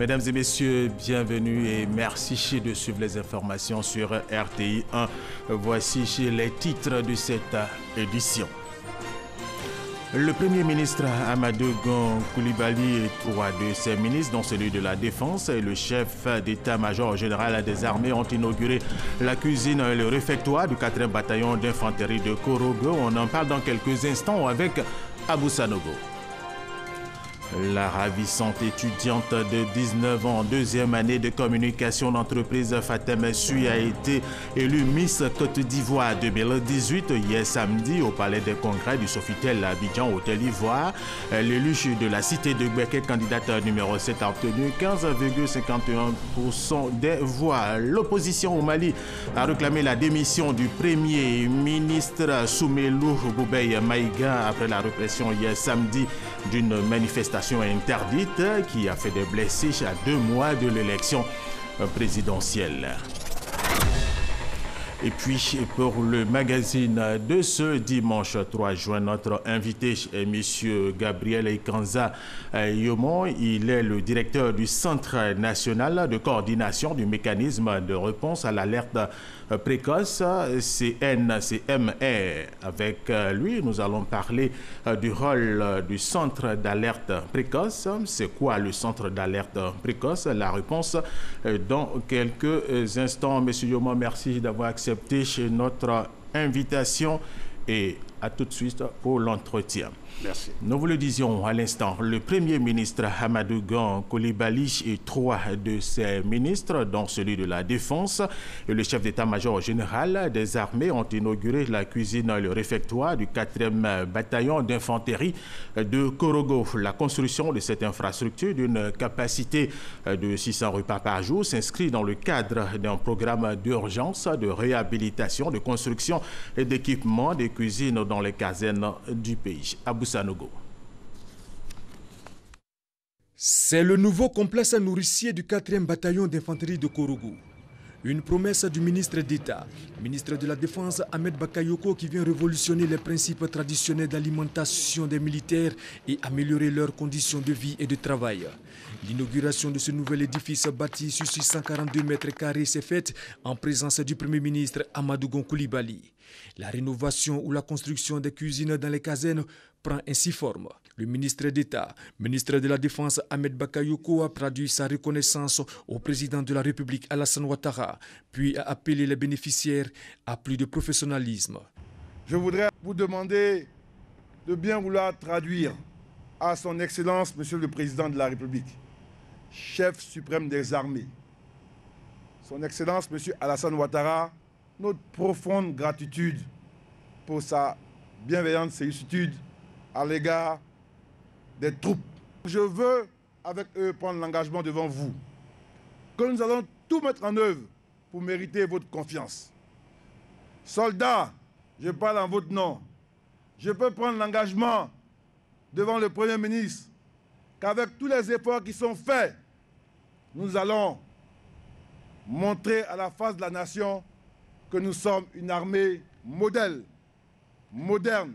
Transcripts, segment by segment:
Mesdames et messieurs, bienvenue et merci de suivre les informations sur RTI 1. Voici les titres de cette édition. Le Premier ministre Amadou Gon Coulibaly et trois de ses ministres, dont celui de la Défense et le chef d'état-major général des armées, ont inauguré la cuisine et le réfectoire du 4e bataillon d'infanterie de Korogo. On en parle dans quelques instants avec Abou Sanogo. La ravissante étudiante de 19 ans en deuxième année de communication d'entreprise Fatem Sui a été élue Miss Côte d'Ivoire 2018 hier samedi au Palais des Congrès du Sofitel à Abidjan, Hôtel Ivoire. L'élu de la cité de Gbeke, candidate numéro 7, a obtenu 15,51% des voix. L'opposition au Mali a réclamé la démission du Premier ministre Soumelou Boubeye Maïga après la répression hier samedi d'une manifestation interdite qui a fait des blessés à 2 mois de l'élection présidentielle. Et puis, pour le magazine de ce dimanche 3 juin, notre invité est M. Gabriel Ikanza Yomon. Il est le directeur du Centre national de coordination du mécanisme de réponse à l'alerte précoce, CNCMR. Avec lui, nous allons parler du rôle du centre d'alerte précoce. C'est quoi le centre d'alerte précoce? La réponse dans quelques instants. M. Yomon, merci d'avoir accepté notre invitation et à tout de suite pour l'entretien. Merci. Nous vous le disions à l'instant, le Premier ministre Amadou Gon Coulibaly et trois de ses ministres, dont celui de la Défense et le chef d'état-major général des armées, ont inauguré la cuisine et le réfectoire du 4e bataillon d'infanterie de Korogo. La construction de cette infrastructure d'une capacité de 600 repas par jour s'inscrit dans le cadre d'un programme d'urgence de réhabilitation, de construction et d'équipement des cuisines dans les casernes du pays. Abou Sanogo. C'est le nouveau complexe nourricier du 4e bataillon d'infanterie de Korogo. Une promesse du ministre d'État, ministre de la Défense Ahmed Bakayoko, qui vient révolutionner les principes traditionnels d'alimentation des militaires et améliorer leurs conditions de vie et de travail. L'inauguration de ce nouvel édifice bâti sur 642 mètres carrés s'est faite en présence du Premier ministre Amadou Gon Coulibaly. La rénovation ou la construction des cuisines dans les casernes prend ainsi forme. Le ministre d'État, ministre de la Défense Ahmed Bakayoko, a traduit sa reconnaissance au président de la République Alassane Ouattara, puis a appelé les bénéficiaires à plus de professionnalisme. Je voudrais vous demander de bien vouloir traduire à son Excellence, Monsieur le Président de la République, chef suprême des armées, son Excellence, Monsieur Alassane Ouattara, notre profonde gratitude pour sa bienveillante sollicitude à l'égard des troupes. Je veux, avec eux, prendre l'engagement devant vous que nous allons tout mettre en œuvre pour mériter votre confiance. Soldats, je parle en votre nom. Je peux prendre l'engagement devant le Premier ministre qu'avec tous les efforts qui sont faits, nous allons montrer à la face de la nation que nous sommes une armée modèle, moderne,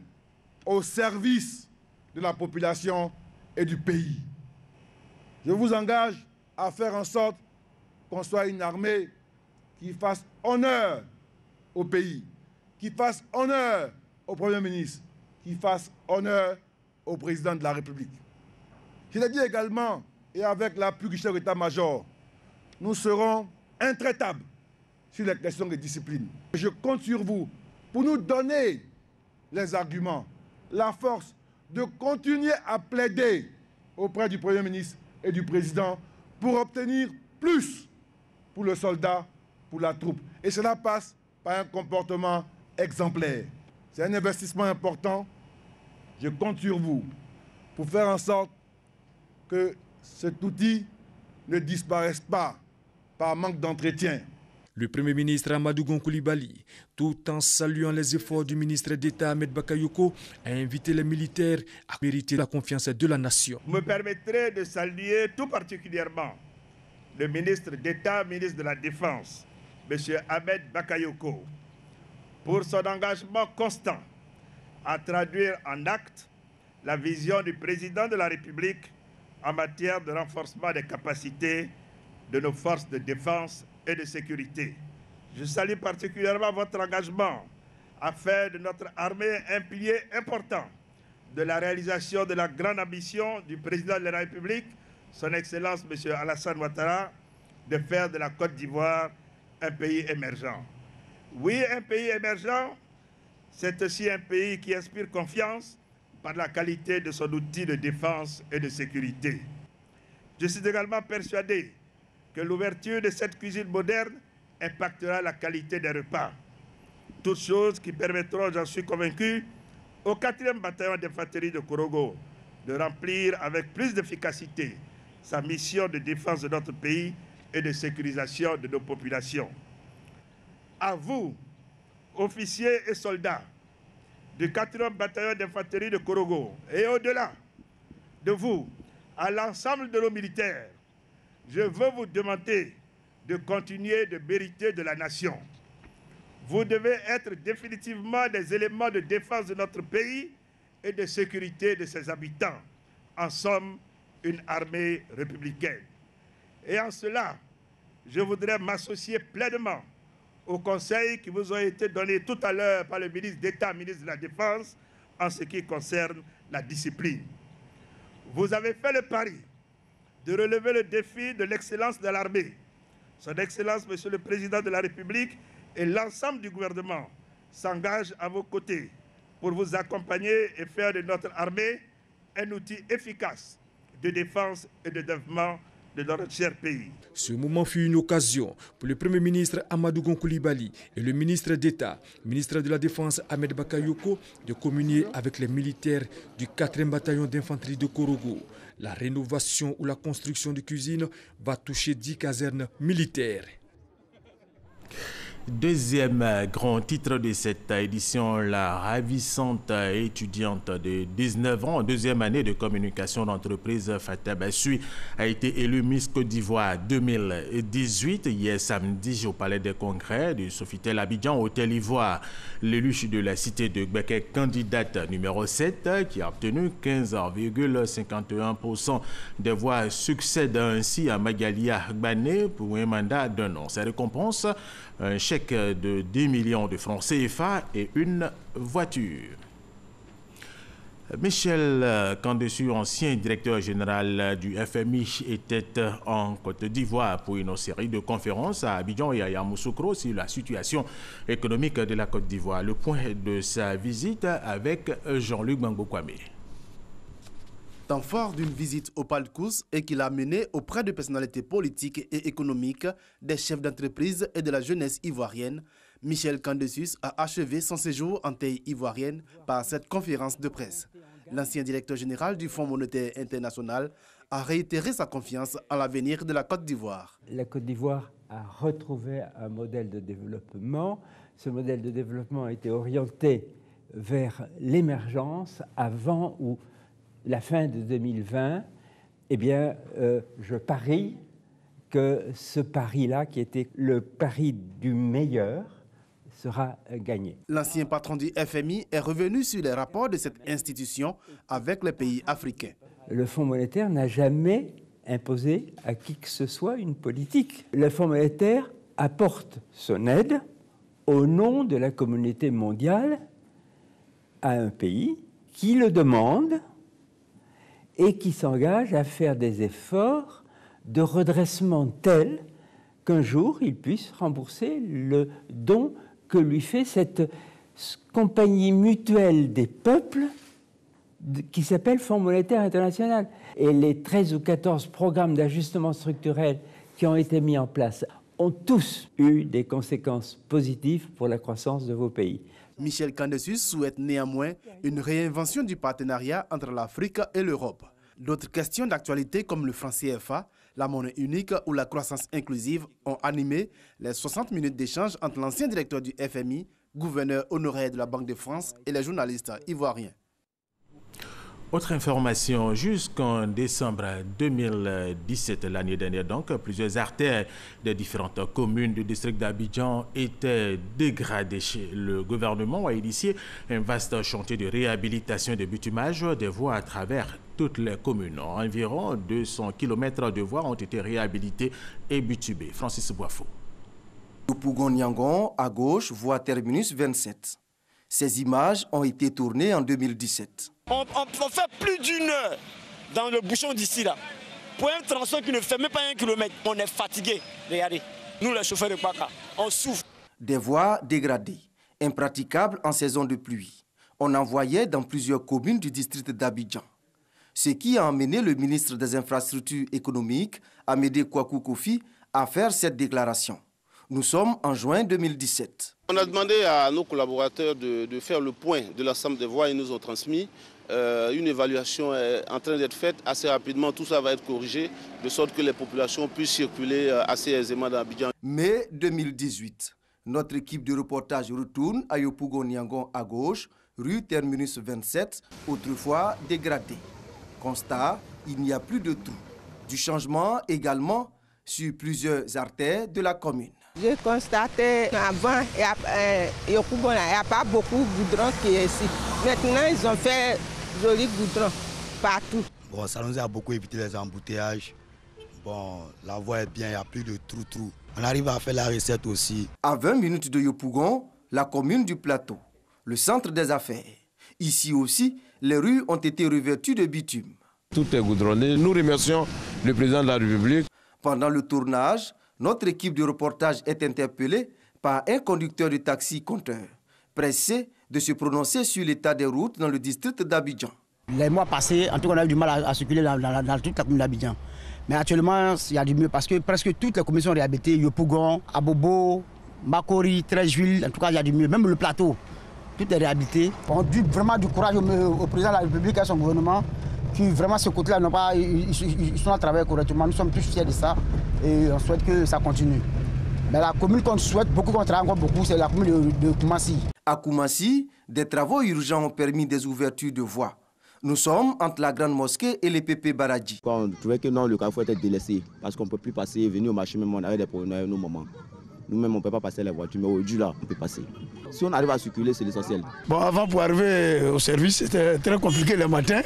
au service de la population et du pays. Je vous engage à faire en sorte qu'on soit une armée qui fasse honneur au pays, qui fasse honneur au Premier ministre, qui fasse honneur au Président de la République. Je l'ai dit également, et avec l'appui du chef d'état-major, nous serons intraitables sur les questions de discipline. Je compte sur vous pour nous donner les arguments, la force de continuer à plaider auprès du Premier ministre et du Président pour obtenir plus pour le soldat, pour la troupe. Et cela passe par un comportement exemplaire. C'est un investissement important. Je compte sur vous pour faire en sorte que cet outil ne disparaisse pas par manque d'entretien. Le Premier ministre Amadou Gon Coulibaly, tout en saluant les efforts du ministre d'État Ahmed Bakayoko, a invité les militaires à mériter la confiance de la nation. Vous me permettrez de saluer tout particulièrement le ministre d'État, ministre de la Défense, M. Ahmed Bakayoko, pour son engagement constant à traduire en actes la vision du président de la République en matière de renforcement des capacités de nos forces de défense et de sécurité. Je salue particulièrement votre engagement à faire de notre armée un pilier important de la réalisation de la grande ambition du président de la République, son Excellence M. Alassane Ouattara, de faire de la Côte d'Ivoire un pays émergent. Oui, un pays émergent, c'est aussi un pays qui inspire confiance par la qualité de son outil de défense et de sécurité. Je suis également persuadé que l'ouverture de cette cuisine moderne impactera la qualité des repas. Toutes choses qui permettront, j'en suis convaincu, au 4e bataillon d'infanterie de Korogo de remplir avec plus d'efficacité sa mission de défense de notre pays et de sécurisation de nos populations. À vous, officiers et soldats du 4e bataillon d'infanterie de Korogo et au-delà de vous, à l'ensemble de nos militaires, je veux vous demander de continuer de mériter de la nation. Vous devez être définitivement des éléments de défense de notre pays et de sécurité de ses habitants. En somme, une armée républicaine. Et en cela, je voudrais m'associer pleinement aux conseils qui vous ont été donnés tout à l'heure par le ministre d'État, ministre de la Défense, en ce qui concerne la discipline. Vous avez fait le pari de relever le défi de l'excellence de l'armée. Son Excellence, Monsieur le Président de la République, et l'ensemble du gouvernement s'engagent à vos côtés pour vous accompagner et faire de notre armée un outil efficace de défense et de développement de notre cher pays. Ce moment fut une occasion pour le Premier ministre Amadou Gon Coulibaly et le ministre d'État, ministre de la Défense Ahmed Bakayoko, de communier avec les militaires du 4e bataillon d'infanterie de Korogo. La rénovation ou la construction de cuisines va toucher 10 casernes militaires. Deuxième grand titre de cette édition, la ravissante étudiante de 19 ans, deuxième année de communication d'entreprise, Fatou Bassoui, a été élue Miss Côte d'Ivoire 2018 hier samedi au Palais des Congrès du Sofitel Abidjan, Hôtel Ivoire. L'élu de la cité de Gbeke, candidate numéro 7, qui a obtenu 15,51% des voix, succède ainsi à Magalia Gbane pour un mandat d'un an. Sa récompense, un chèque de 10 millions de francs CFA et une voiture. Michel Kandessu, ancien directeur général du FMI, était en Côte d'Ivoire pour une série de conférences à Abidjan et à Yamoussoukro sur la situation économique de la Côte d'Ivoire. Le point de sa visite avec Jean-Luc Gbangbo-Kwame. Temps fort d'une visite au Palcous et qu'il a mené auprès de personnalités politiques et économiques, des chefs d'entreprise et de la jeunesse ivoirienne, Michel Kandessu a achevé son séjour en terre ivoirienne par cette conférence de presse. L'ancien directeur général du Fonds monétaire international a réitéré sa confiance en l'avenir de la Côte d'Ivoire. La Côte d'Ivoire a retrouvé un modèle de développement. Ce modèle de développement a été orienté vers l'émergence avant ou la fin de 2020, eh bien, je parie que ce pari-là, qui était le pari du meilleur, sera gagné. L'ancien patron du FMI est revenu sur les rapports de cette institution avec les pays africains. Le Fonds monétaire n'a jamais imposé à qui que ce soit une politique. Le Fonds monétaire apporte son aide au nom de la communauté mondiale à un pays qui le demande et qui s'engage à faire des efforts de redressement tels qu'un jour, il puisse rembourser le don que lui fait cette compagnie mutuelle des peuples qui s'appelle Fonds monétaire international. Et les 13 ou 14 programmes d'ajustement structurel qui ont été mis en place ont tous eu des conséquences positives pour la croissance de vos pays. Michel Kandessu souhaite néanmoins une réinvention du partenariat entre l'Afrique et l'Europe. D'autres questions d'actualité comme le franc CFA, la monnaie unique ou la croissance inclusive ont animé les 60 minutes d'échange entre l'ancien directeur du FMI, gouverneur honoraire de la Banque de France et les journalistes ivoiriens. Autre information, jusqu'en décembre 2017, l'année dernière, donc, plusieurs artères des différentes communes du district d'Abidjan étaient dégradées. Le gouvernement a initié un vaste chantier de réhabilitation et de bitumage des voies à travers toutes les communes. Environ 200 km de voies ont été réhabilitées et bitumées. Francis Boifo. Yopougon-Niangon, à gauche, voie terminus 27. Ces images ont été tournées en 2017. On fait plus d'une heure dans le bouchon d'ici là. Pour un tronçon qui ne fait même pas 1 kilomètre, on est fatigué. Regardez, nous les chauffeurs de Paka, on souffre. Des voies dégradées, impraticables en saison de pluie. On en voyait dans plusieurs communes du district d'Abidjan. Ce qui a amené le ministre des Infrastructures économiques, Amédée Kouakou Kofi, à faire cette déclaration. Nous sommes en juin 2017. On a demandé à nos collaborateurs de faire le point de l'ensemble des voies et nous ont transmis. Une évaluation est en train d'être faite assez rapidement. Tout ça va être corrigé de sorte que les populations puissent circuler assez aisément dans Abidjan. Mai 2018, notre équipe de reportage retourne à Yopougon-Niangon à gauche, rue Terminus 27, autrefois dégradée. Constat, il n'y a plus de trous. Du changement également sur plusieurs artères de la commune. J'ai constaté qu'avant, Yopougon, il n'y a pas beaucoup de goudron qui est ici. Maintenant, ils ont fait joli goudron partout. Bon, ça nous a beaucoup évité les embouteillages. Bon, la voie est bien, il n'y a plus de trous. On arrive à faire la recette aussi. À 20 minutes de Yopougon, la commune du Plateau, le centre des affaires. Ici aussi, les rues ont été revêtues de bitume. Tout est goudronné. Nous remercions le président de la République. Pendant le tournage, notre équipe de reportage est interpellée par un conducteur de taxi compteur, pressé de se prononcer sur l'état des routes dans le district d'Abidjan. Les mois passés, en tout cas, on a eu du mal à circuler dans toute la commune d'Abidjan. Mais actuellement, il y a du mieux parce que presque toutes les communes sont réhabilitées. Yopougon, Abobo, Makori, Treichville, en tout cas, il y a du mieux. Même le plateau, tout est réhabilité. On dit vraiment du courage au président de la République et à son gouvernement qui, vraiment, ce côté-là, ils sont à travailler correctement. Nous sommes tous fiers de ça et on souhaite que ça continue. Mais la commune qu'on souhaite beaucoup, qu'on travaille encore beaucoup, c'est la commune de Koumassi. À Koumassi, des travaux urgents ont permis des ouvertures de voies. Nous sommes entre la Grande Mosquée et les Pépé Baradji. On trouvait que non, le carrefour était délaissé parce qu'on ne peut plus passer et venir au marché, même on avait des problèmes avec nos mamans. Nous-mêmes, on ne peut pas passer les voitures, mais aujourd'hui, là, on peut passer. Si on arrive à circuler, c'est l'essentiel. Bon, avant, pour arriver au service, c'était très compliqué le matin.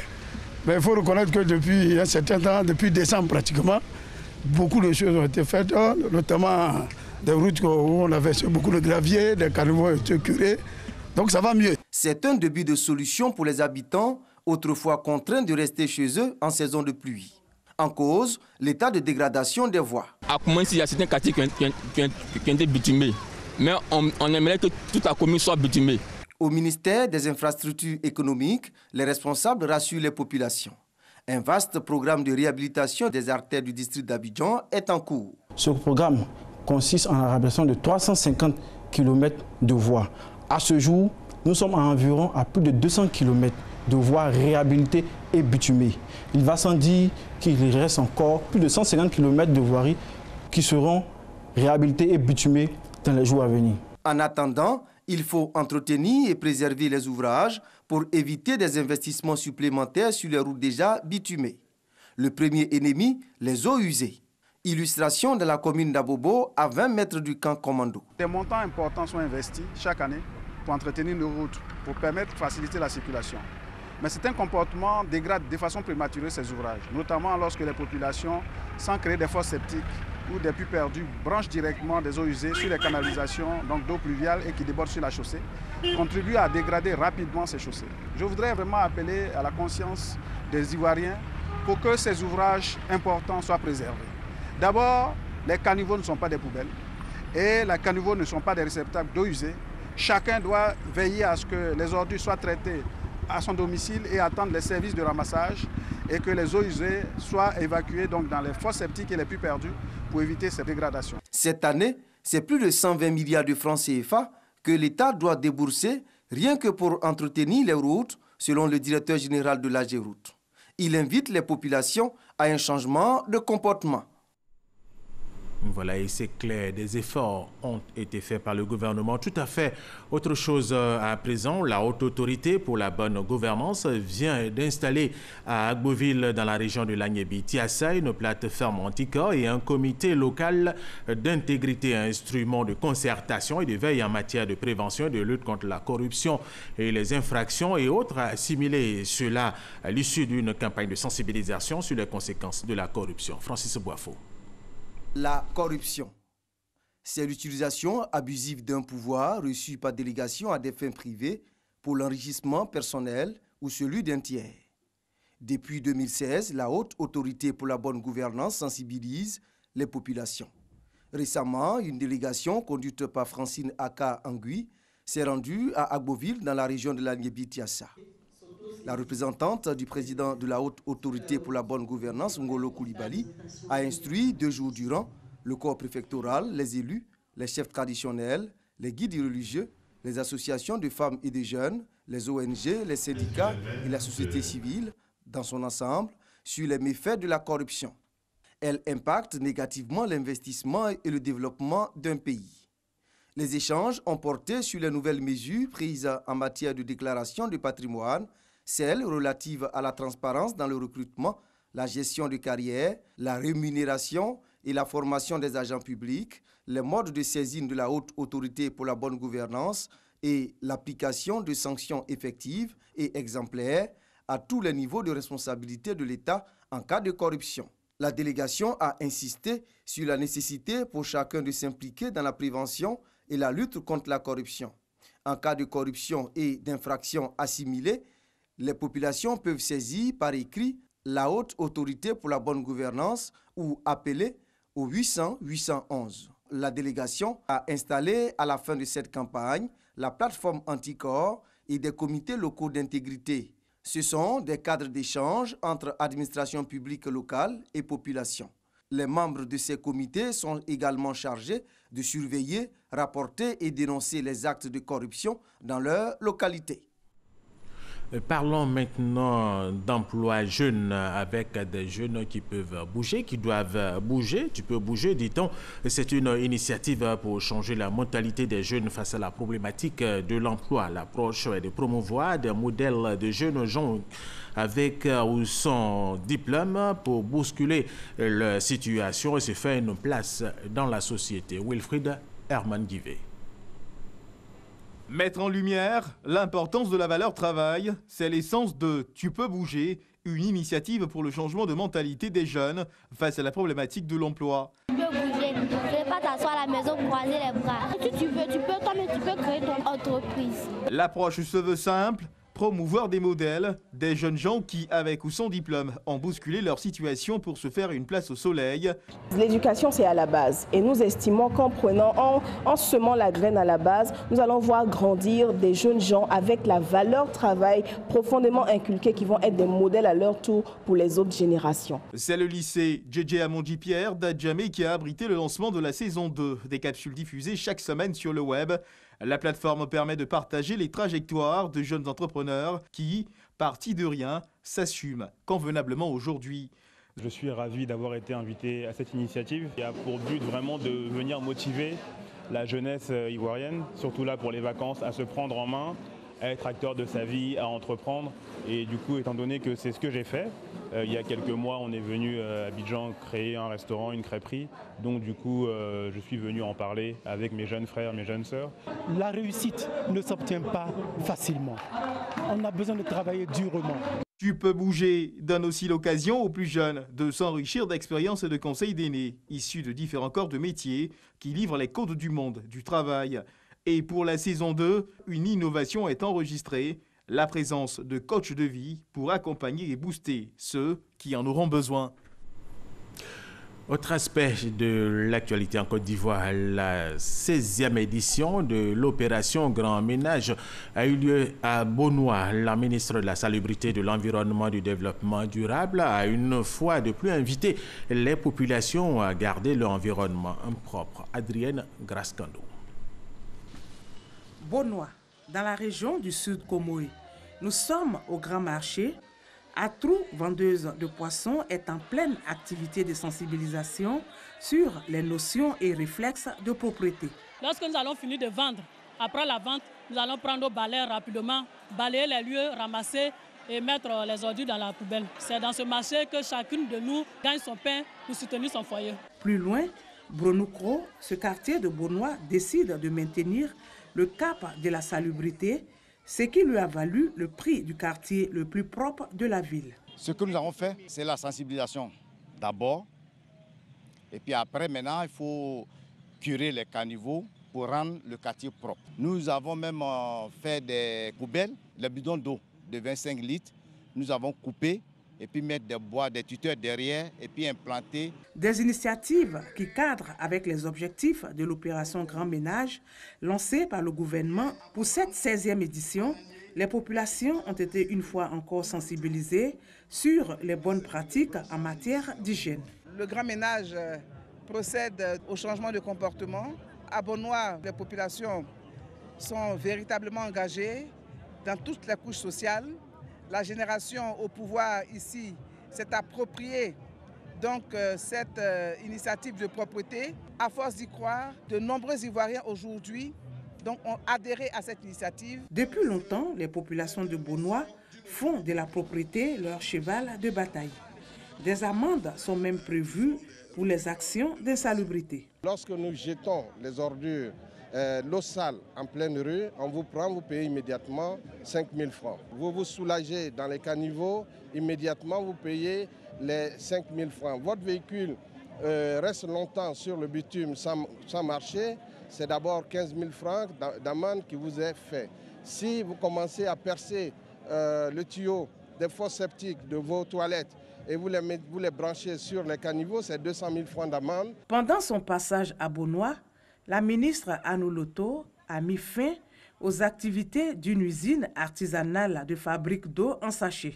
Mais il faut reconnaître que depuis un certain temps, depuis décembre pratiquement, beaucoup de choses ont été faites, notamment des routes où on avait beaucoup de gravier, des carnivores ont été curés. Donc ça va mieux. C'est un début de solution pour les habitants, autrefois contraints de rester chez eux en saison de pluie. En cause, l'état de dégradation des voies. À Koumassi, il y a certains quartiers qui ont été bitumés. Mais on aimerait que toute la commune soit bitumée. Au ministère des Infrastructures économiques, les responsables rassurent les populations. Un vaste programme de réhabilitation des artères du district d'Abidjan est en cours. Ce programme consiste en la réhabilitation de 350 km de voies. À ce jour, nous sommes à plus de 200 km de voies réhabilitées et bitumées. Il va sans dire qu'il reste encore plus de 150 km de voiries qui seront réhabilitées et bitumées dans les jours à venir. En attendant, il faut entretenir et préserver les ouvrages pour éviter des investissements supplémentaires sur les routes déjà bitumées. Le premier ennemi, les eaux usées. Illustration de la commune d'Abobo à 20 mètres du camp commando. Des montants importants sont investis chaque année pour entretenir nos routes, pour permettre de faciliter la circulation. Mais certains comportements dégradent de façon prématurée ces ouvrages, notamment lorsque les populations, sans créer des fosses septiques ou des puits perdus, branchent directement des eaux usées sur les canalisations d'eau pluviale et qui débordent sur la chaussée, contribuent à dégrader rapidement ces chaussées. Je voudrais vraiment appeler à la conscience des Ivoiriens pour que ces ouvrages importants soient préservés. D'abord, les caniveaux ne sont pas des poubelles et les caniveaux ne sont pas des réceptacles d'eau usée. Chacun doit veiller à ce que les ordures soient traitées à son domicile et attendre les services de ramassage et que les eaux usées soient évacuées donc dans les fosses septiques et les puits perdus pour éviter ces dégradations. Cette année, c'est plus de 120 milliards de francs CFA que l'État doit débourser rien que pour entretenir les routes, selon le directeur général de l'AGEROUTE. Il invite les populations à un changement de comportement. Voilà, et c'est clair, des efforts ont été faits par le gouvernement. Tout à fait. Autre chose à présent, la Haute Autorité pour la bonne gouvernance vient d'installer à Agboville, dans la région de Lagnébi-Tiassa, une plateforme anti-corps et un comité local d'intégrité, un instrument de concertation et de veille en matière de prévention et de lutte contre la corruption et les infractions et autres, assimilés cela à l'issue d'une campagne de sensibilisation sur les conséquences de la corruption. Francis Boifo. La corruption, c'est l'utilisation abusive d'un pouvoir reçu par délégation à des fins privées pour l'enrichissement personnel ou celui d'un tiers. Depuis 2016, la Haute Autorité pour la bonne gouvernance sensibilise les populations. Récemment, une délégation conduite par Francine Aka Angui s'est rendue à Agboville, dans la région de Lagnébi-Tiassa. La représentante du président de la Haute Autorité pour la bonne gouvernance, Ngolo Koulibaly, a instruit 2 jours durant le corps préfectoral, les élus, les chefs traditionnels, les guides religieux, les associations de femmes et de jeunes, les ONG, les syndicats et la société civile, dans son ensemble, sur les méfaits de la corruption. Elle impacte négativement l'investissement et le développement d'un pays. Les échanges ont porté sur les nouvelles mesures prises en matière de déclaration de patrimoine, celles relatives à la transparence dans le recrutement, la gestion de carrière, la rémunération et la formation des agents publics, les modes de saisine de la Haute Autorité pour la bonne gouvernance et l'application de sanctions effectives et exemplaires à tous les niveaux de responsabilité de l'État en cas de corruption. La délégation a insisté sur la nécessité pour chacun de s'impliquer dans la prévention et la lutte contre la corruption. En cas de corruption et d'infraction assimilée, les populations peuvent saisir par écrit la Haute Autorité pour la bonne gouvernance ou appeler au 800-811. La délégation a installé à la fin de cette campagne la plateforme anticorps et des comités locaux d'intégrité. Ce sont des cadres d'échange entre administration publique locale et population. Les membres de ces comités sont également chargés de surveiller, rapporter et dénoncer les actes de corruption dans leur localité. Parlons maintenant d'emploi jeune, avec des jeunes qui peuvent bouger, qui doivent bouger. Tu peux bouger, dit-on. C'est une initiative pour changer la mentalité des jeunes face à la problématique de l'emploi. L'approche est de promouvoir des modèles de jeunes gens avec ou sans diplôme pour bousculer leur situation et se faire une place dans la société. Wilfried Herman-Guivet. Mettre en lumière l'importance de la valeur travail, c'est l'essence de « Tu peux bouger », une initiative pour le changement de mentalité des jeunes face à la problématique de l'emploi. Tu peux bouger, tu ne peux pas t'asseoir à la maison, croiser les bras. Si tu veux, toi-même, tu peux créer ton entreprise. L'approche se veut simple, promouvoir des modèles, des jeunes gens qui, avec ou sans diplôme, ont bousculé leur situation pour se faire une place au soleil. L'éducation, c'est à la base. Et nous estimons qu'en en semant la graine à la base, nous allons voir grandir des jeunes gens avec la valeur travail profondément inculquée qui vont être des modèles à leur tour pour les autres générations. C'est le lycée JJ Amondi-Pierre d'Adjamé qui a abrité le lancement de la saison 2, des capsules diffusées chaque semaine sur le web. La plateforme permet de partager les trajectoires de jeunes entrepreneurs qui, partis de rien, s'assument convenablement aujourd'hui. Je suis ravi d'avoir été invité à cette initiative qui a pour but vraiment de venir motiver la jeunesse ivoirienne, surtout là pour les vacances, à se prendre en main, à être acteur de sa vie, à entreprendre. Et du coup, étant donné que c'est ce que j'ai fait, il y a quelques mois, on est venu à Abidjan créer un restaurant, une crêperie. Donc du coup, je suis venu en parler avec mes jeunes frères, mes jeunes sœurs. La réussite ne s'obtient pas facilement. On a besoin de travailler durement. Tu peux bouger donne aussi l'occasion aux plus jeunes de s'enrichir d'expériences et de conseils d'aînés, issus de différents corps de métiers qui livrent les codes du monde du travail. Et pour la saison 2, une innovation est enregistrée, la présence de coachs de vie pour accompagner et booster ceux qui en auront besoin. Autre aspect de l'actualité en Côte d'Ivoire, la 16e édition de l'opération Grand Ménage a eu lieu à Beaunois. La ministre de la Salubrité, de l'Environnement et du Développement durable a une fois de plus invité les populations à garder leur environnement propre. Adrienne Grascando. Beaunois, dans la région du Sud Comoé. Nous sommes au Grand Marché, Atrou, vendeuse de poissons, est en pleine activité de sensibilisation sur les notions et réflexes de propreté. Lorsque nous allons finir de vendre, après la vente, nous allons prendre nos balais rapidement, balayer les lieux, ramasser et mettre les ordures dans la poubelle. C'est dans ce marché que chacune de nous gagne son pain pour soutenir son foyer. Plus loin, Bronoukro, ce quartier de Beaunois, décide de maintenir le cap de la salubrité, ce qui lui a valu le prix du quartier le plus propre de la ville. Ce que nous avons fait, c'est la sensibilisation d'abord. Et puis après, maintenant, il faut curer les caniveaux pour rendre le quartier propre. Nous avons même fait des poubelles, les bidons d'eau de 25 litres. Nous avons coupé et puis mettre des bois, des tuteurs derrière et puis implanter. Des initiatives qui cadrent avec les objectifs de l'opération Grand Ménage lancée par le gouvernement pour cette 16e édition. Les populations ont été une fois encore sensibilisées sur les bonnes pratiques en matière d'hygiène. Le Grand Ménage procède au changement de comportement. À Beaunois, les populations sont véritablement engagées dans toutes les couches sociales. La génération au pouvoir ici s'est appropriée donc cette initiative de propreté. À force d'y croire, de nombreux Ivoiriens aujourd'hui ont adhéré à cette initiative. Depuis longtemps, les populations de Beaunois font de la propreté leur cheval de bataille. Des amendes sont même prévues pour les actions d'insalubrité. Lorsque nous jetons les ordures, l'eau sale en pleine rue, on vous prend, vous payez immédiatement 5 000 francs. Vous vous soulagez dans les caniveaux, immédiatement vous payez les 5 000 francs. Votre véhicule reste longtemps sur le bitume sans marcher, c'est d'abord 15 000 francs d'amende qui vous est fait. Si vous commencez à percer le tuyau des fosses septiques de vos toilettes et vous les branchez sur les caniveaux, c'est 200 000 francs d'amende. Pendant son passage à Beaunois, la ministre Annou Loto a mis fin aux activités d'une usine artisanale de fabrique d'eau en sachet.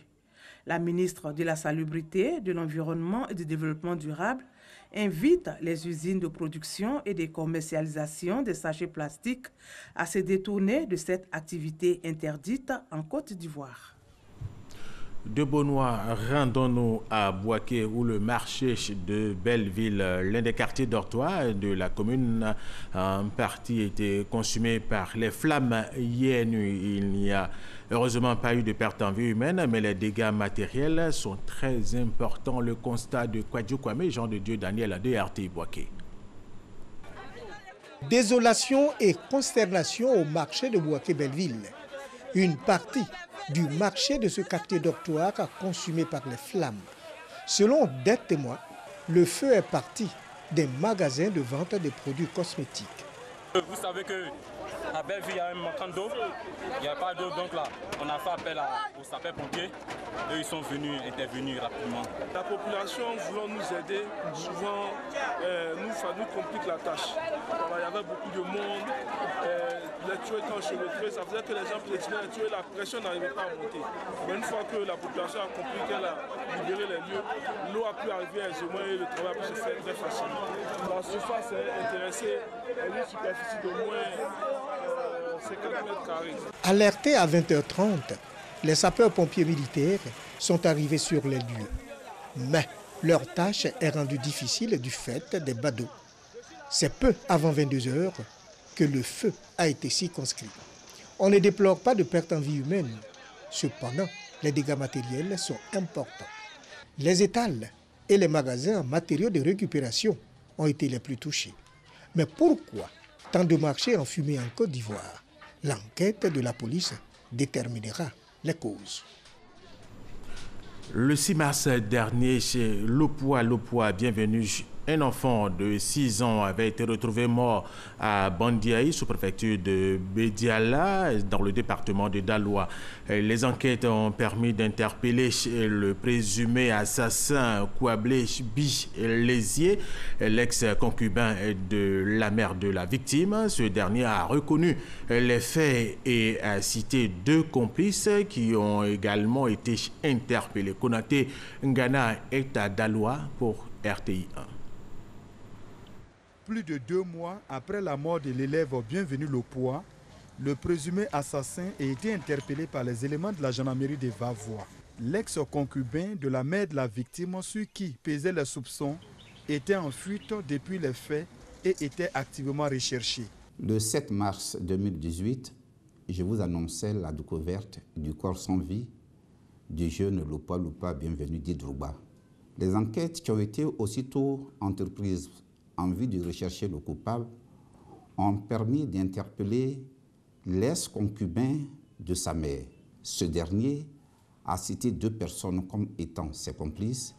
La ministre de la Salubrité, de l'Environnement et du Développement durable invite les usines de production et de commercialisation des sachets plastiques à se détourner de cette activité interdite en Côte d'Ivoire. De Beaunois, rendons-nous à Bouaké où le marché de Belleville, l'un des quartiers dortoirs de la commune, en partie été consumé par les flammes hier nuit. Il n'y a heureusement pas eu de perte en vie humaine, mais les dégâts matériels sont très importants. Le constat de Kwadjo Kwame, Jean de Dieu Daniel de RTI Bouaké. Désolation et consternation au marché de Bouaké-Belleville. Une partie du marché de ce quartier dortoir a consumé par les flammes. Selon des témoins, le feu est parti des magasins de vente de produits cosmétiques. Vous savez qu'à Belleville, il y a un manquant d'eau. Il n'y a pas d'eau, donc là, on a fait appel aux sapeurs-pompiers. Eux, ils sont venus intervenir rapidement. La population, voulant nous aider, souvent nous complique la tâche. Alors, il y avait beaucoup de monde. Les tués, quand je suis retiré, ça faisait que les gens piétinaient les tués, la pression n'arrivait pas à monter. Mais une fois que la population a compris qu'elle a libéré les lieux, l'eau a pu arriver aisément et le travail a pu se faire très facilement. La surface est intéressée, elle a une superficie de moins 50 mètres carrés. Alertés à 20h30, les sapeurs-pompiers militaires sont arrivés sur les lieux. Mais leur tâche est rendue difficile du fait des badauds. C'est peu avant 22h que le feu a été circonscrit. On ne déplore pas de perte en vie humaine. Cependant, les dégâts matériels sont importants. Les étals et les magasins en matériaux de récupération ont été les plus touchés. Mais pourquoi tant de marchés enfumés en Côte d'Ivoire? L'enquête de la police déterminera les causes. Le 6 mars dernier, chez Lopoa, bienvenue, un enfant de 6 ans avait été retrouvé mort à Bandiaï, sous-préfecture de Bédiala, dans le département de Daloa. Les enquêtes ont permis d'interpeller le présumé assassin Kouablé Bi Lézier, l'ex-concubin de la mère de la victime. Ce dernier a reconnu les faits et a cité 2 complices qui ont également été interpellés. Konaté Ngana est à Daloa pour RTI 1. Plus de 2 mois après la mort de l'élève Bienvenu Lopoa, le présumé assassin a été interpellé par les éléments de la gendarmerie de Vavois. L'ex-concubin de la mère de la victime, sur qui pesaient les soupçons, était en fuite depuis les faits et était activement recherché. Le 7 mars 2018, je vous annonçais la découverte du corps sans vie du jeune Lupa Lupa Bienvenu Didrouba. Les enquêtes qui ont été aussitôt entreprises en vue de rechercher le coupable ont permis d'interpeller l'ex-concubin de sa mère. Ce dernier a cité 2 personnes comme étant ses complices.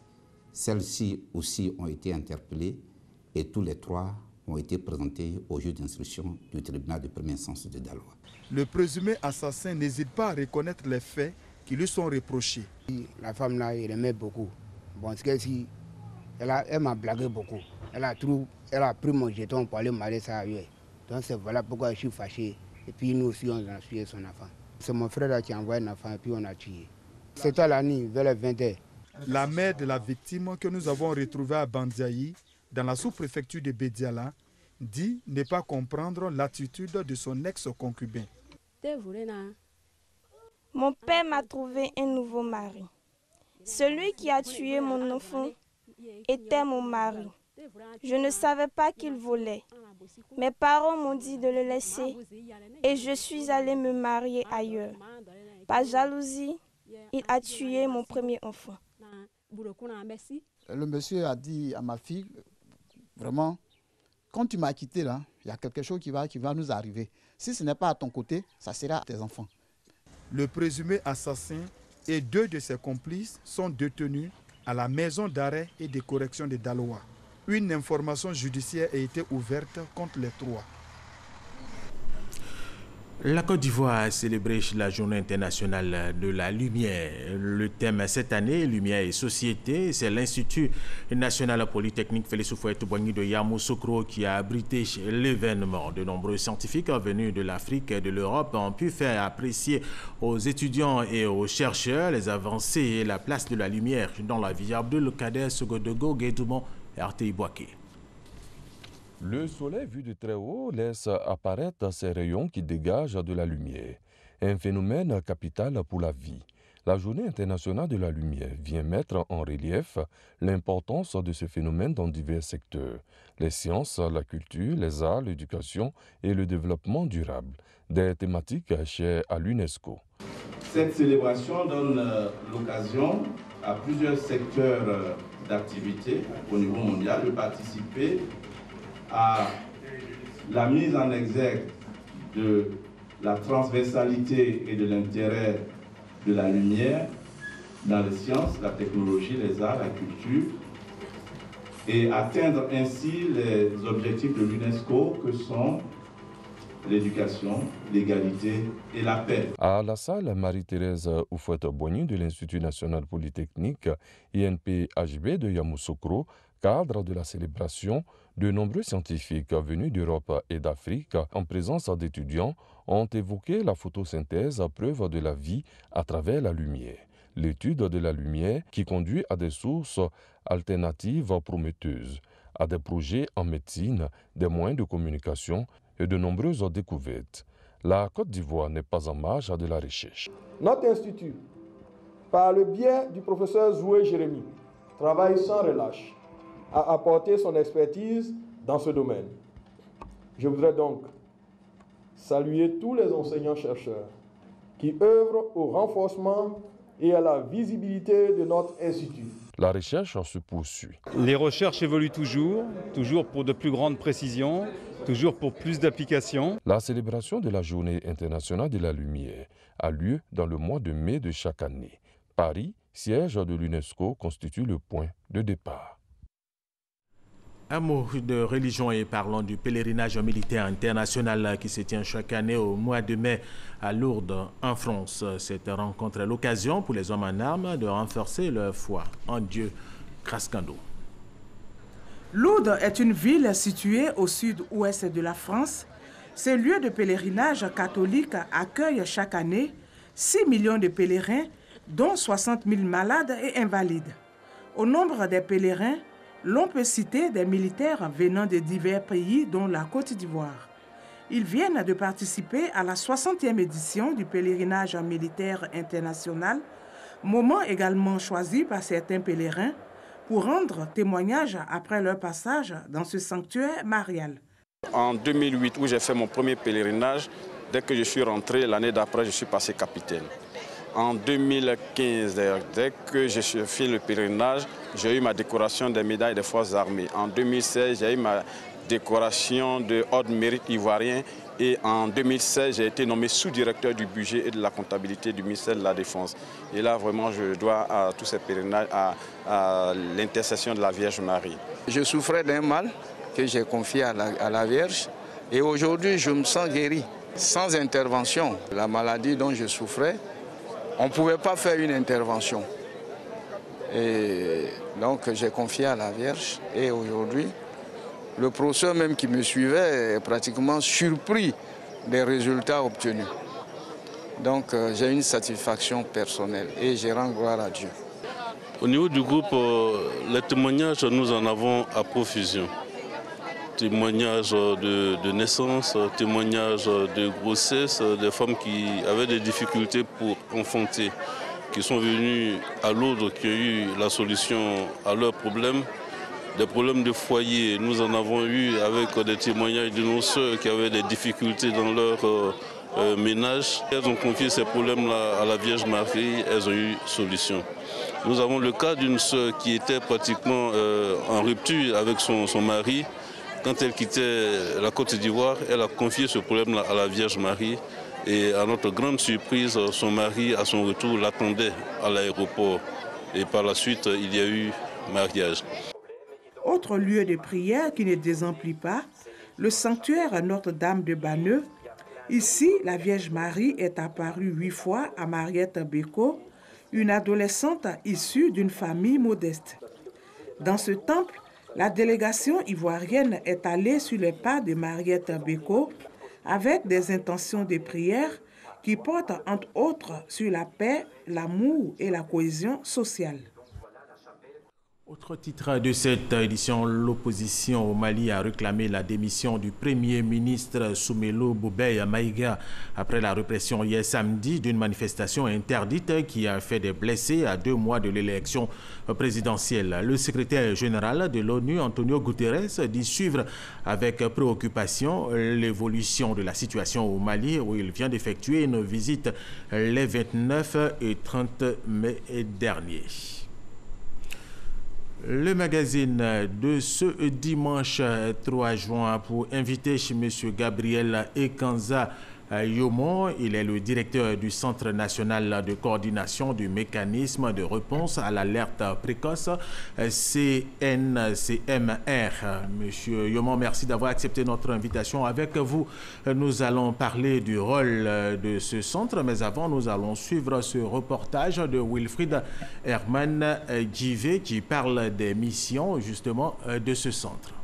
Celles-ci aussi ont été interpellées et tous les 3 ont été présentés au juge d'instruction du tribunal de première instance de Daloa. Le présumé assassin n'hésite pas à reconnaître les faits qui lui sont reprochés. La femme là, il aimait beaucoup. Bon, ce qu'elle dit, elle m'a blagué beaucoup. Elle a pris mon jeton pour aller marier ça ailleurs. Donc c'est voilà pourquoi je suis fâché. Et puis nous aussi, on a tué son enfant. C'est mon frère là qui a envoyé un enfant et puis on a tué. C'était à la nuit, vers les 20h. La mère de la victime que nous avons retrouvée à Bandiaï, dans la sous-préfecture de Bédiala, dit ne pas comprendre l'attitude de son ex-concubin. Mon père m'a trouvé un nouveau mari. Celui qui a tué mon enfant était mon mari. Je ne savais pas qu'il volait. Mes parents m'ont dit de le laisser et je suis allée me marier ailleurs. Par jalousie, il a tué mon premier enfant. Le monsieur a dit à ma fille, vraiment, quand tu m'as quitté là, il y a quelque chose qui va nous arriver. Si ce n'est pas à ton côté, ça sera à tes enfants. Le présumé assassin et 2 de ses complices sont détenus à la maison d'arrêt et de correction de Daloa. Une information judiciaire a été ouverte contre les 3. La Côte d'Ivoire a célébré la Journée internationale de la lumière. Le thème cette année, Lumière et Société, c'est l'Institut national polytechnique Félix Houphouët-Boigny de Yamoussoukro qui a abrité l'événement. De nombreux scientifiques venus de l'Afrique et de l'Europe ont pu faire apprécier aux étudiants et aux chercheurs les avancées et la place de la lumière dans la vie. Abdul-Kader Sogodogo Guédoumon, RTI Boaké. Le soleil vu de très haut laisse apparaître ces rayons qui dégagent de la lumière, un phénomène capital pour la vie. La Journée internationale de la lumière vient mettre en relief l'importance de ce phénomène dans divers secteurs, les sciences, la culture, les arts, l'éducation et le développement durable, des thématiques chères à l'UNESCO. Cette célébration donne l'occasion à plusieurs secteurs d'activité au niveau mondial de participer à la mise en exergue de la transversalité et de l'intérêt de la lumière dans les sciences, la technologie, les arts, la culture, et atteindre ainsi les objectifs de l'UNESCO que sont l'éducation, l'égalité et la paix. À la salle Marie-Thérèse Houphouët-Boigny de l'Institut national polytechnique INP-HB de Yamoussoukro, cadre de la célébration, de nombreux scientifiques venus d'Europe et d'Afrique, en présence d'étudiants, ont évoqué la photosynthèse, preuve de la vie à travers la lumière. L'étude de la lumière qui conduit à des sources alternatives prometteuses, à des projets en médecine, des moyens de communication et de nombreuses découvertes. La Côte d'Ivoire n'est pas en marge de la recherche. Notre institut, par le biais du professeur Zoué Jérémy, travaille sans relâche à apporter son expertise dans ce domaine. Je voudrais donc saluer tous les enseignants-chercheurs qui œuvrent au renforcement et à la visibilité de notre institut. La recherche se poursuit. Les recherches évoluent toujours pour de plus grandes précisions, toujours pour plus d'applications. La célébration de la Journée internationale de la lumière a lieu dans le mois de mai de chaque année. Paris, siège de l'UNESCO, constitue le point de départ. Un mot de religion et parlons du pèlerinage militaire international qui se tient chaque année au mois de mai à Lourdes, en France. Cette rencontre est l'occasion pour les hommes en armes de renforcer leur foi en Dieu. Krascando. Lourdes est une ville située au sud-ouest de la France. Ce lieu de pèlerinage catholique accueille chaque année 6 millions de pèlerins, dont 60 000 malades et invalides. Au nombre des pèlerins, l'on peut citer des militaires venant de divers pays, dont la Côte d'Ivoire. Ils viennent de participer à la 60e édition du pèlerinage militaire international, Moment également choisi par certains pèlerins pour rendre témoignage après leur passage dans ce sanctuaire marial. En 2008, où j'ai fait mon premier pèlerinage, dès que je suis rentré, l'année d'après, je suis passé capitaine. En 2015, dès que j'ai fait le pèlerinage, j'ai eu ma décoration des médailles des forces armées. En 2016, j'ai eu ma décoration de Ordre Mérite ivoirien. Et en 2016, j'ai été nommé sous-directeur du budget et de la comptabilité du ministère de la Défense. Et là, vraiment, je dois à tous ces pèlerinages à l'intercession de la Vierge Marie. Je souffrais d'un mal que j'ai confié à la Vierge. Et aujourd'hui, je me sens guéri. Sans intervention, la maladie dont je souffrais, on ne pouvait pas faire une intervention. Et donc, j'ai confié à la Vierge. Et aujourd'hui, le professeur même qui me suivait est pratiquement surpris des résultats obtenus. Donc j'ai une satisfaction personnelle et je rends gloire à Dieu. Au niveau du groupe, les témoignages, nous en avons à profusion. Témoignages de naissance, témoignages de grossesse, des femmes qui avaient des difficultés pour enfanter, qui sont venues à l'ordre, qui ont eu la solution à leurs problèmes. Des problèmes de foyer, nous en avons eu avec des témoignages de nos sœurs qui avaient des difficultés dans leur ménage. Elles ont confié ces problèmes-là à la Vierge Marie, elles ont eu solution. Nous avons le cas d'une sœur qui était pratiquement en rupture avec son mari. Quand elle quittait la Côte d'Ivoire, elle a confié ce problème-là à la Vierge Marie. Et à notre grande surprise, son mari, à son retour, l'attendait à l'aéroport. Et par la suite, il y a eu mariage. Autre lieu de prière qui ne désemplit pas, le sanctuaire Notre-Dame de Banneux. Ici, la Vierge Marie est apparue 8 fois à Mariette Beko, une adolescente issue d'une famille modeste. Dans ce temple, la délégation ivoirienne est allée sur les pas de Mariette Beko avec des intentions de prière qui portent entre autres sur la paix, l'amour et la cohésion sociale. Autre titre de cette édition, l'opposition au Mali a réclamé la démission du Premier ministre Soumelo Boubeye Maïga après la répression hier samedi d'une manifestation interdite qui a fait des blessés à 2 mois de l'élection présidentielle. Le secrétaire général de l'ONU, Antonio Guterres, dit suivre avec préoccupation l'évolution de la situation au Mali où il vient d'effectuer une visite les 29 et 30 mai dernier. Le magazine de ce dimanche 3 juin pour inviter chez M. Gabriel Ekanza Yomon. Il est le directeur du Centre national de coordination du mécanisme de réponse à l'alerte précoce, CNCMR. Monsieur Yomon, merci d'avoir accepté notre invitation. Avec vous, nous allons parler du rôle de ce centre, mais avant, nous allons suivre ce reportage de Wilfried Herman Djivé qui parle des missions justement de ce centre.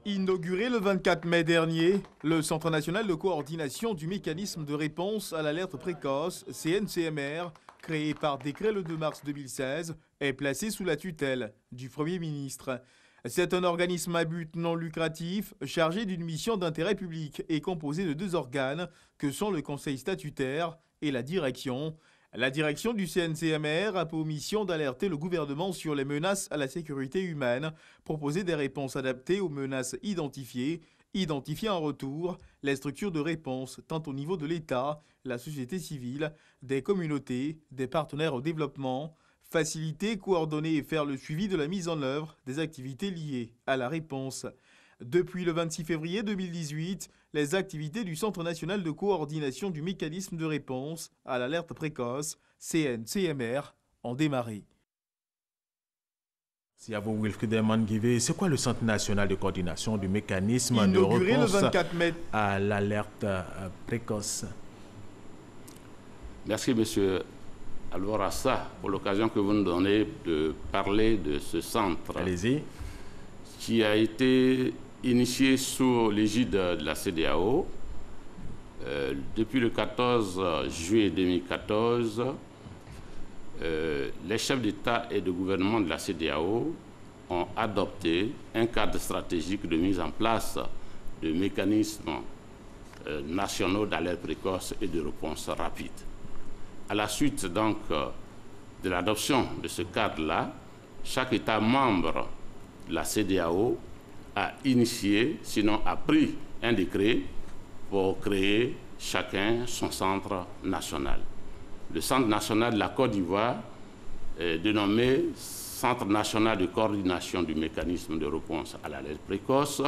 Inauguré le 24 mai dernier, le Centre national de coordination du mécanisme de réponse à l'alerte précoce, CNCMR, créé par décret le 2 mars 2016, est placé sous la tutelle du Premier ministre. C'est un organisme à but non lucratif, chargé d'une mission d'intérêt public et composé de 2 organes que sont le Conseil statutaire et la direction. La direction du CNCMR a pour mission d'alerter le gouvernement sur les menaces à la sécurité humaine, proposer des réponses adaptées aux menaces identifiées, identifier en retour les structures de réponse tant au niveau de l'État, la société civile, des communautés, des partenaires au développement, faciliter, coordonner et faire le suivi de la mise en œuvre des activités liées à la réponse. Depuis le 26 février 2018, les activités du Centre national de coordination du mécanisme de réponse à l'alerte précoce, CNCMR, ont démarré. Si à vous, Wilfried Herman Djivé, c'est quoi le Centre national de coordination du mécanisme de réponse à l'alerte précoce? Merci, monsieur Alvorassa, pour l'occasion que vous nous donnez de parler de ce centre. Allez-y. Qui a été initié sous l'égide de la CEDEAO. Depuis le 14 juillet 2014, les chefs d'État et de gouvernement de la CEDEAO ont adopté un cadre stratégique de mise en place de mécanismes nationaux d'alerte précoce et de réponse rapide. à la suite donc de l'adoption de ce cadre-là, chaque État membre de la CEDEAO a initié, sinon a pris un décret pour créer chacun son centre national. Le centre national de la Côte d'Ivoire est dénommé Centre national de coordination du mécanisme de réponse à l'alerte précoce,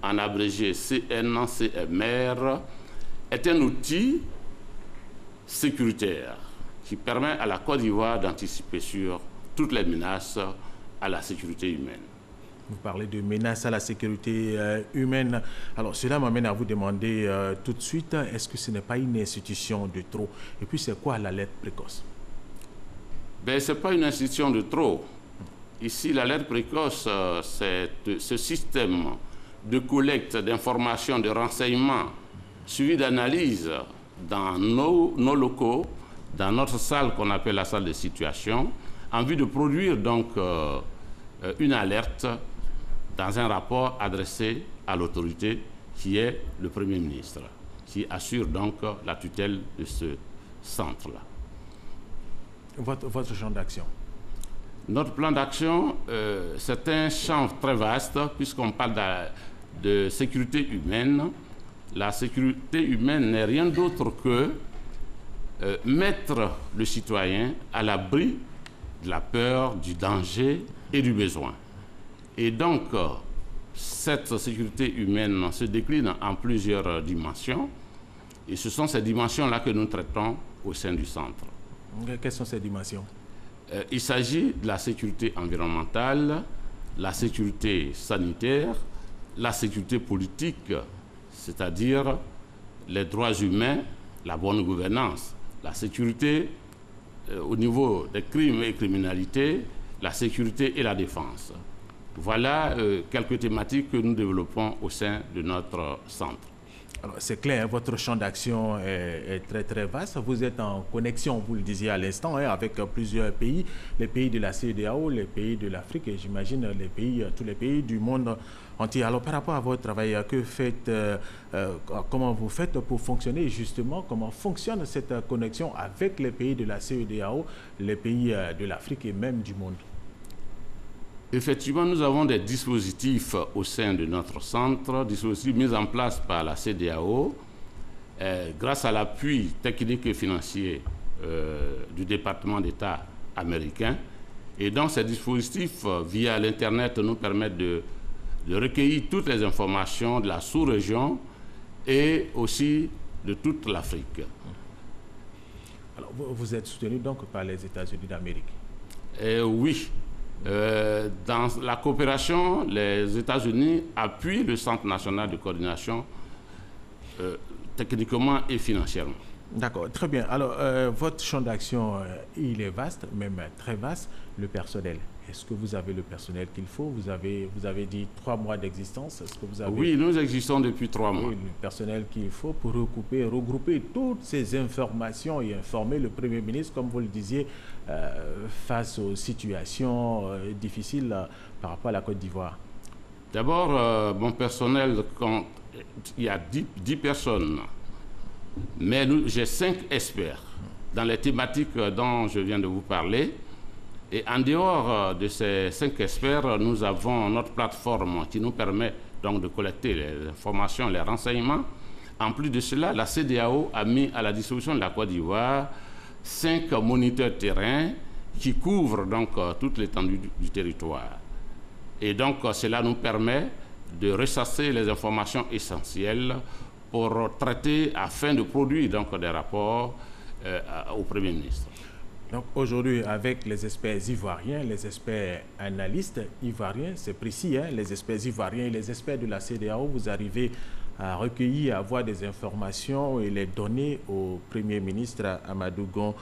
en abrégé CNCMR, est un outil sécuritaire qui permet à la Côte d'Ivoire d'anticiper sur toutes les menaces à la sécurité humaine. Vous parlez de menaces à la sécurité humaine. Alors, cela m'amène à vous demander tout de suite, est-ce que ce n'est pas une institution de trop? Et puis, c'est quoi l'alerte précoce? Ben, ce n'est pas une institution de trop. Ici, l'alerte précoce, c'est ce système de collecte d'informations, de renseignements, suivi d'analyse dans nos locaux, dans notre salle qu'on appelle la salle de situation, en vue de produire donc une alerte dans un rapport adressé à l'autorité qui est le Premier ministre, qui assure donc la tutelle de ce centre-là. Votre champ d'action? Notre plan d'action, c'est un champ très vaste, puisqu'on parle de sécurité humaine. La sécurité humaine n'est rien d'autre que mettre le citoyen à l'abri de la peur, du danger et du besoin. Et donc, cette sécurité humaine se décline en plusieurs dimensions, et ce sont ces dimensions-là que nous traitons au sein du centre. Quelles sont ces dimensions? Il s'agit de la sécurité environnementale, la sécurité sanitaire, la sécurité politique, c'est-à-dire les droits humains, la bonne gouvernance, la sécurité au niveau des crimes et criminalités, la sécurité et la défense. Voilà quelques thématiques que nous développons au sein de notre centre. Alors, c'est clair, votre champ d'action est très très vaste. Vous êtes en connexion, vous le disiez à l'instant, avec plusieurs pays, les pays de la CEDEAO, les pays de l'Afrique et j'imagine tous les pays du monde entier. Alors, par rapport à votre travail, comment vous faites pour fonctionner justement, comment fonctionne cette connexion avec les pays de la CEDEAO, les pays de l'Afrique et même du monde? Effectivement, nous avons des dispositifs au sein de notre centre, dispositifs mis en place par la CEDEAO, grâce à l'appui technique et financier du département d'État américain. Et donc, ces dispositifs, via l'Internet, nous permettent de recueillir toutes les informations de la sous-région et aussi de toute l'Afrique. Alors, vous êtes soutenu donc par les États-Unis d'Amérique? Oui. Dans la coopération, les États-Unis appuient le Centre national de coordination techniquement et financièrement. D'accord, très bien. Alors, votre champ d'action, il est vaste, même très vaste. Le personnel, est-ce que vous avez le personnel qu'il faut? Vous avez dit 3 mois d'existence. Est-ce que vous avez... Oui, nous existons depuis 3 mois. Oui, le personnel qu'il faut pour regrouper toutes ces informations et informer le Premier ministre, comme vous le disiez, face aux situations difficiles par rapport à la Côte d'Ivoire. D'abord, mon personnel, il y a 10 personnes, mais j'ai 5 experts dans les thématiques dont je viens de vous parler. Et en dehors de ces 5 experts, nous avons notre plateforme qui nous permet donc de collecter les informations, les renseignements. En plus de cela, la CEDEAO a mis à la disposition de la Côte d'Ivoire 5 moniteurs terrain qui couvrent donc toute l'étendue du territoire. Et donc cela nous permet de ressasser les informations essentielles pour traiter afin de produire donc des rapports au Premier ministre. Donc aujourd'hui, avec les experts ivoiriens, les experts analystes ivoiriens, c'est précis, les experts ivoiriens et les experts de la CEDEAO, vous arrivez à recueillir, à avoir des informations et les donner au Premier ministre Amadou Gon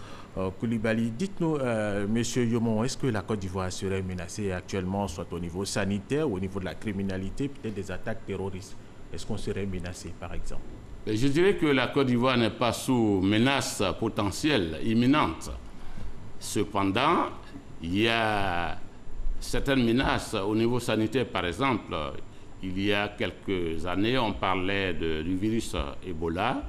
Coulibaly. Dites-nous, Monsieur Yomon, est-ce que la Côte d'Ivoire serait menacée actuellement, soit au niveau sanitaire, au niveau de la criminalité, peut-être des attaques terroristes? Est-ce qu'on serait menacé, par exemple? Je dirais que la Côte d'Ivoire n'est pas sous menace potentielle, imminente. Cependant, il y a certaines menaces au niveau sanitaire, par exemple. Il y a quelques années, on parlait du virus Ebola.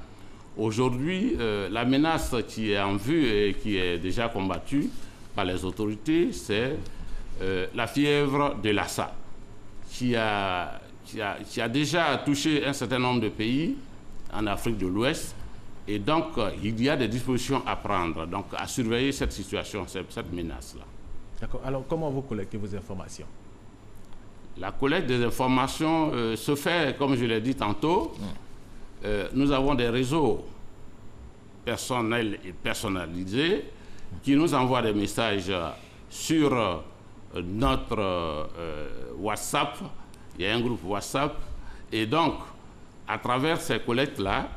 Aujourd'hui, la menace qui est en vue et qui est déjà combattue par les autorités, c'est la fièvre de Lassa, qui a déjà touché un certain nombre de pays en Afrique de l'Ouest. Et donc, il y a des dispositions à prendre, donc à surveiller cette situation, cette menace-là. D'accord. Alors, comment vous collectez vos informations? La collecte des informations se fait, comme je l'ai dit tantôt. Nous avons des réseaux personnels et personnalisés qui nous envoient des messages sur notre WhatsApp. Il y a un groupe WhatsApp. Et donc, à travers ces collectes-là,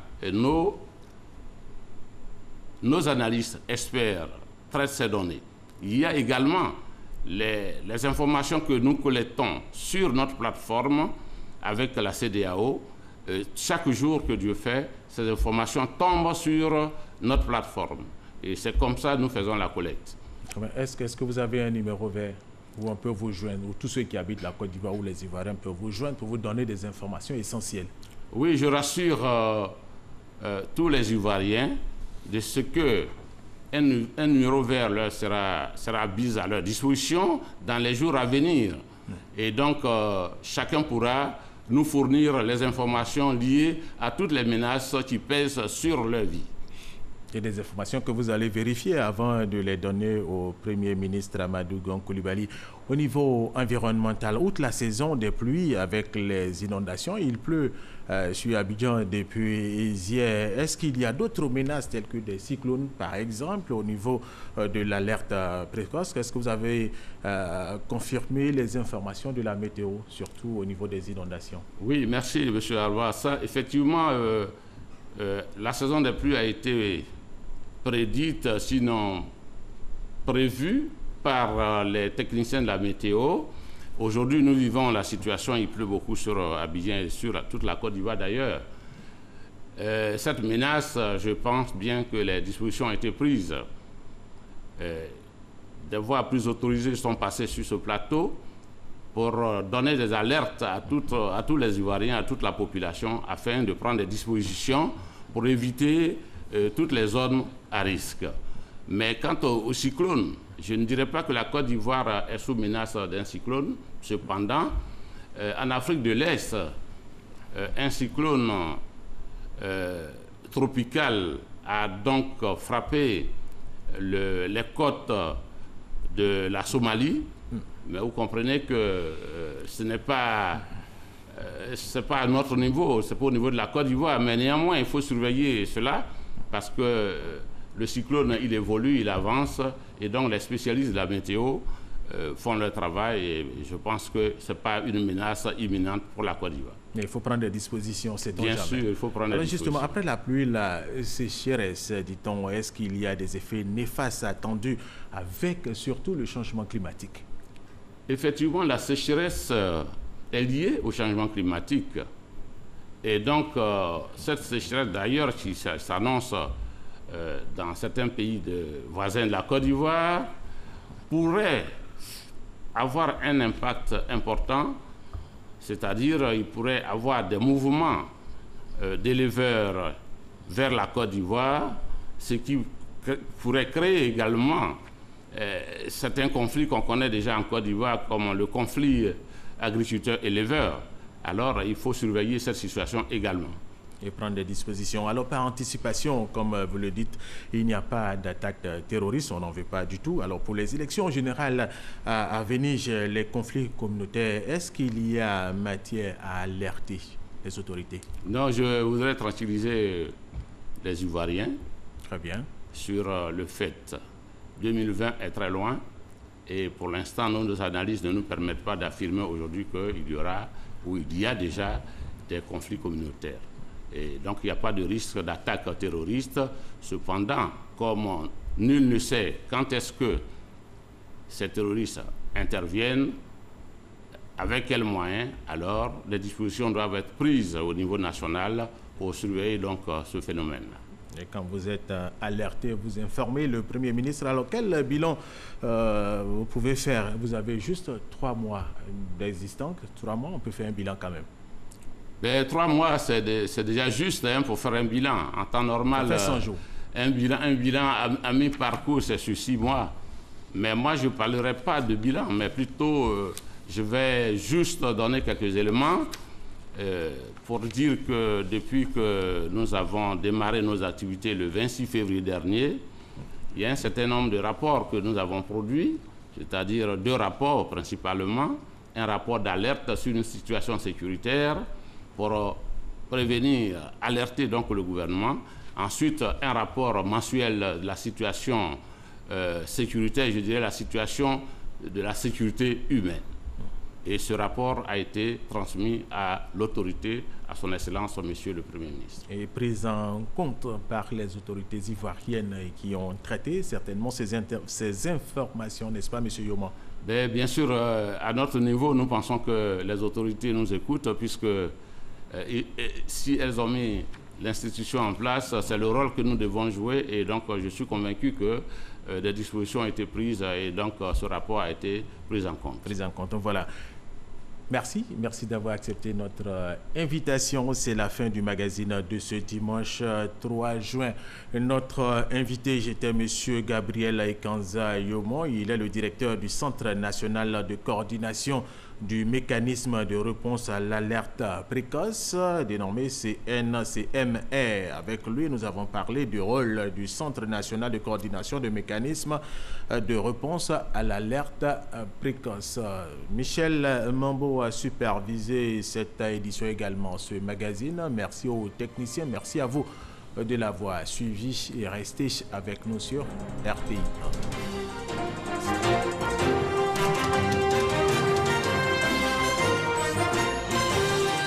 nos analystes experts traitent ces données. Il y a également les informations que nous collectons sur notre plateforme avec la CEDEAO. Chaque jour que Dieu fait, ces informations tombent sur notre plateforme. Et c'est comme ça que nous faisons la collecte. Est-ce que vous avez un numéro vert où on peut vous joindre, où tous ceux qui habitent la Côte d'Ivoire ou les Ivoiriens peuvent vous joindre pour vous donner des informations essentielles? Oui, je rassure tous les Ivoiriens de ce que un numéro vert leur sera mis à leur disposition dans les jours à venir. Et donc, chacun pourra nous fournir les informations liées à toutes les menaces qui pèsent sur leur vie. Et des informations que vous allez vérifier avant de les donner au Premier ministre Amadou Gon Coulibaly. Au niveau environnemental, outre la saison des pluies avec les inondations, il pleut sur Abidjan depuis hier. Est-ce qu'il y a d'autres menaces telles que des cyclones, par exemple, au niveau de l'alerte précoce? Est-ce que vous avez confirmé les informations de la météo, surtout au niveau des inondations? Oui, merci M. Alva. Ça, effectivement, la saison des pluies a été prédite, sinon prévue par les techniciens de la météo. Aujourd'hui, nous vivons la situation, il pleut beaucoup sur Abidjan et sur toute la Côte d'Ivoire d'ailleurs. Cette menace, je pense bien que les dispositions ont été prises. Des voies plus autorisées sont passées sur ce plateau pour donner des alertes à tous les Ivoiriens, à toute la population, afin de prendre des dispositions pour éviter toutes les zones à risque. Mais quant au cyclone, je ne dirais pas que la Côte d'Ivoire est sous menace d'un cyclone. Cependant, en Afrique de l'Est, un cyclone tropical a donc frappé les côtes de la Somalie. Mais vous comprenez que ce n'est pas à notre niveau, c'est pas au niveau de la Côte d'Ivoire. Mais néanmoins, il faut surveiller cela parce que le cyclone, il évolue, il avance. Et donc, les spécialistes de la météo font leur travail. Et je pense que ce n'est pas une menace imminente pour la Côte d'Ivoire. Mais il faut prendre des dispositions, c'est donc bien sûr, il faut prendre des dispositions. Justement, après la pluie, la sécheresse, dit-on, est-ce qu'il y a des effets néfastes attendus avec surtout le changement climatique? Effectivement, la sécheresse est liée au changement climatique. Et donc, cette sécheresse, d'ailleurs, qui s'annonce dans certains pays voisins de la Côte d'Ivoire, pourrait avoir un impact important, c'est-à-dire il pourrait avoir des mouvements d'éleveurs vers la Côte d'Ivoire, ce qui pourrait créer également certains conflits qu'on connaît déjà en Côte d'Ivoire, comme le conflit agriculteur-éleveur. Alors, il faut surveiller cette situation également. Et prendre des dispositions. Alors, par anticipation, comme vous le dites, il n'y a pas d'attaque terroriste, on n'en veut pas du tout. Alors, pour les élections générales à venir, les conflits communautaires, est-ce qu'il y a matière à alerter les autorités? Non, je voudrais tranquilliser les Ivoiriens. Très bien. Sur le fait 2020 est très loin et pour l'instant, nos analyses ne nous permettent pas d'affirmer aujourd'hui qu'il y aura ou il y a déjà des conflits communautaires. Et donc, il n'y a pas de risque d'attaque terroriste. Cependant, comme nul ne sait quand est-ce que ces terroristes interviennent, avec quels moyens, alors des dispositions doivent être prises au niveau national pour surveiller donc ce phénomène. Et quand vous êtes alerté, vous informez le Premier ministre. Alors, quel bilan vous pouvez faire? Vous avez juste 3 mois d'existence. 3 mois, on peut faire un bilan quand même. Ben, 3 mois, c'est déjà juste hein, pour faire un bilan. En temps normal, ça fait 100 jours. Un bilan à mi-parcours, c'est sur 6 mois. Mais moi, je ne parlerai pas de bilan, mais plutôt, je vais juste donner quelques éléments pour dire que depuis que nous avons démarré nos activités le 26 février dernier, il y a un certain nombre de rapports que nous avons produits, c'est-à-dire 2 rapports principalement. Un rapport d'alerte sur une situation sécuritaire pour prévenir, alerter donc le gouvernement. Ensuite, un rapport mensuel de la situation sécuritaire, je dirais la situation de la sécurité humaine. Et ce rapport a été transmis à l'autorité, à son Excellence, Monsieur le Premier ministre. Et pris en compte par les autorités ivoiriennes qui ont traité certainement ces informations, n'est-ce pas, Monsieur Yoma? Bien sûr, à notre niveau, nous pensons que les autorités nous écoutent, puisque si elles ont mis l'institution en place, c'est le rôle que nous devons jouer. Et donc, je suis convaincu que des dispositions ont été prises et donc ce rapport a été pris en compte. Pris en compte, voilà. Merci d'avoir accepté notre invitation. C'est la fin du magazine de ce dimanche 3 juin. Notre invité, j'étais M. Gabriel Ekanza Yomon. Il est le directeur du Centre national de coordination du mécanisme de réponse à l'alerte précoce, dénommé CNCMR. Avec lui, nous avons parlé du rôle du Centre national de coordination de mécanismes de réponse à l'alerte précoce. Michel Mambo a supervisé cette édition également, ce magazine. Merci aux techniciens, merci à vous de l'avoir suivi et restez avec nous sur RTI.